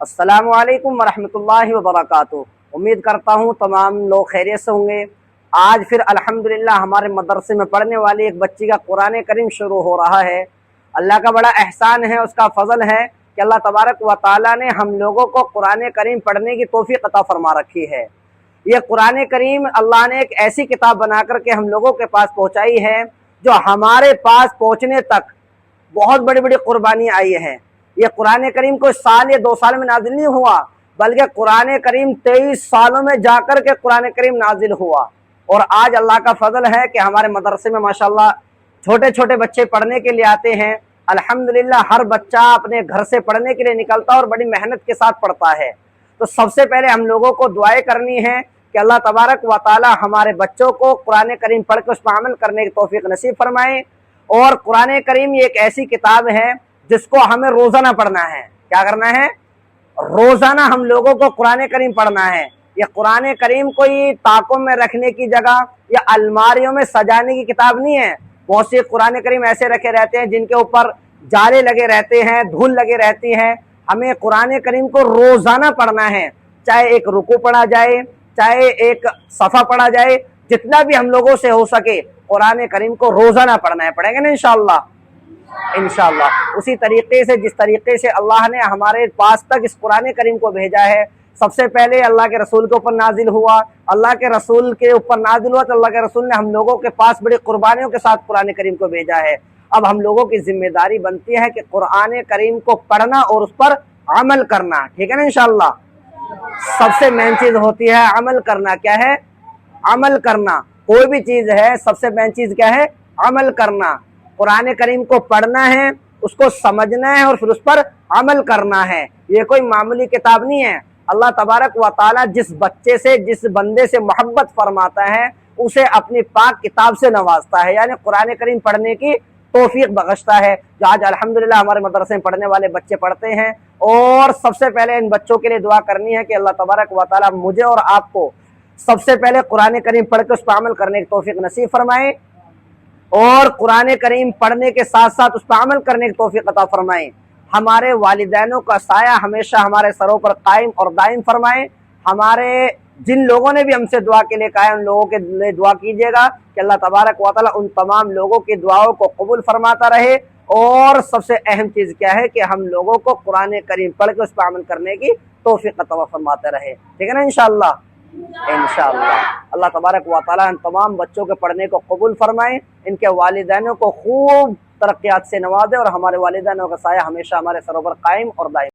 अस्सलामु अलैकुम वरहमतुल्लाहि वबरकातुहू। उम्मीद करता हूँ तमाम लोग खैरियत से होंगे। आज फिर अल्हम्दुलिल्लाह हमारे मदरसे में पढ़ने वाली एक बच्ची का कुरान करीम शुरू हो रहा है। अल्लाह का बड़ा एहसान है, उसका फजल है कि अल्लाह तबारक व ताला ने हम लोगों को कुरान करीम पढ़ने की तौफीक अता फरमा रखी है। ये कुरान करीम अल्लाह ने एक ऐसी किताब बना करके हम लोगों के पास पहुँचाई है जो हमारे पास पहुँचने तक बहुत बड़ी बड़ी कुर्बानी आई है। ये कुरान करीम कोई साल या 2 साल में नाजिल नहीं हुआ, बल्कि कुरान करीम 23 सालों में जाकर के कुरान करीम नाजिल हुआ। और आज अल्लाह का फजल है कि हमारे मदरसे में माशाल्लाह छोटे छोटे बच्चे पढ़ने के लिए आते हैं। अल्हम्दुलिल्लाह हर बच्चा अपने घर से पढ़ने के लिए निकलता है और बड़ी मेहनत के साथ पढ़ता है। तो सबसे पहले हम लोगों को दुआएं करनी है कि अल्लाह तबारक व ताला हमारे बच्चों को कुरान करीम पढ़ के उस पर अमल करने की तौफीक नसीब फरमाए। और कुरान करीम ये एक ऐसी किताब है जिसको हमें रोजाना पढ़ना है। क्या करना है? रोजाना हम लोगों को कुरान करीम पढ़ना है। ये कुरान करीम कोई ताकों में रखने की जगह या अलमारियों में सजाने की किताब नहीं है। बहुत से कुरान करीम ऐसे रखे रहते हैं जिनके ऊपर जाले लगे रहते हैं, धूल लगे रहती है। हमें कुरान करीम को रोजाना पढ़ना है, चाहे एक रुकू पढ़ा जाए, चाहे एक सफ़ा पढ़ा जाए, जितना भी हम लोगों से हो सके कुरान करीम को रोजाना पढ़ना है। पढ़ेंगे ना इंशाअल्लाह। उसी तरीके से जिस तरीके से अल्लाह ने हमारे पास तक इस कुरान करीम को भेजा है, सबसे पहले अल्लाह के रसूल के ऊपर नाजिल हुआ। अल्लाह के रसूल के ऊपर नाजिल हुआ तो अल्लाह के रसूल ने हम लोगों के पास बड़ी कुर्बानियों के साथ कुरान करीम को भेजा है। अब हम लोगों की जिम्मेदारी बनती है कि कुरान करीम को पढ़ना और उस पर अमल करना। ठीक है ना इंशाअल्लाह। सबसे मेन चीज होती है अमल करना। क्या है? अमल करना। कोई भी चीज है, सबसे मेन चीज क्या है? अमल करना। कुरान करीम को पढ़ना है, उसको समझना है और फिर उस पर अमल करना है। ये कोई मामूली किताब नहीं है। अल्लाह तबारक व ताला जिस बच्चे से, जिस बंदे से मोहब्बत फरमाता है उसे अपनी पाक किताब से नवाजता है, यानी कुरान करीम पढ़ने की तौफीक बख्शता है। जो आज अल्हम्दुलिल्लाह हमारे मदरसे में पढ़ने वाले बच्चे पढ़ते हैं। और सबसे पहले इन बच्चों के लिए दुआ करनी है कि अल्लाह तबारक व ताला मुझे और आपको सबसे पहले कुरान करीम पढ़ के उस पर अमल करने की तौफीक नसीब फरमाए और कुरान करीम पढ़ने के साथ साथ उस पर अमल करने की तौफीक अता फरमाए। हमारे वालिदैनों का साया हमेशा हमारे सरों पर कायम और दायम फरमाए। हमारे जिन लोगों ने भी हमसे दुआ के लिए कहा है, उन लोगों के लिए दुआ कीजिएगा कि अल्लाह तबारक व तआला उन तमाम लोगों की दुआओं को कबूल फरमाता रहे। और सबसे अहम चीज़ क्या है कि हम लोगों को कुरान करीम पढ़ के उस पर अमल करने की तौफीक अता फरमाते रहे। ठीक है ना इंशाअल्लाह। अल्लाह तबारक व तआला इन तमाम बच्चों के पढ़ने को कबूल फरमाए, इनके वालिदैनों को खूब तरक्यात से नवाजे और हमारे वालिदैनों का साया हमेशा हमारे सरों पर कायम और दायम।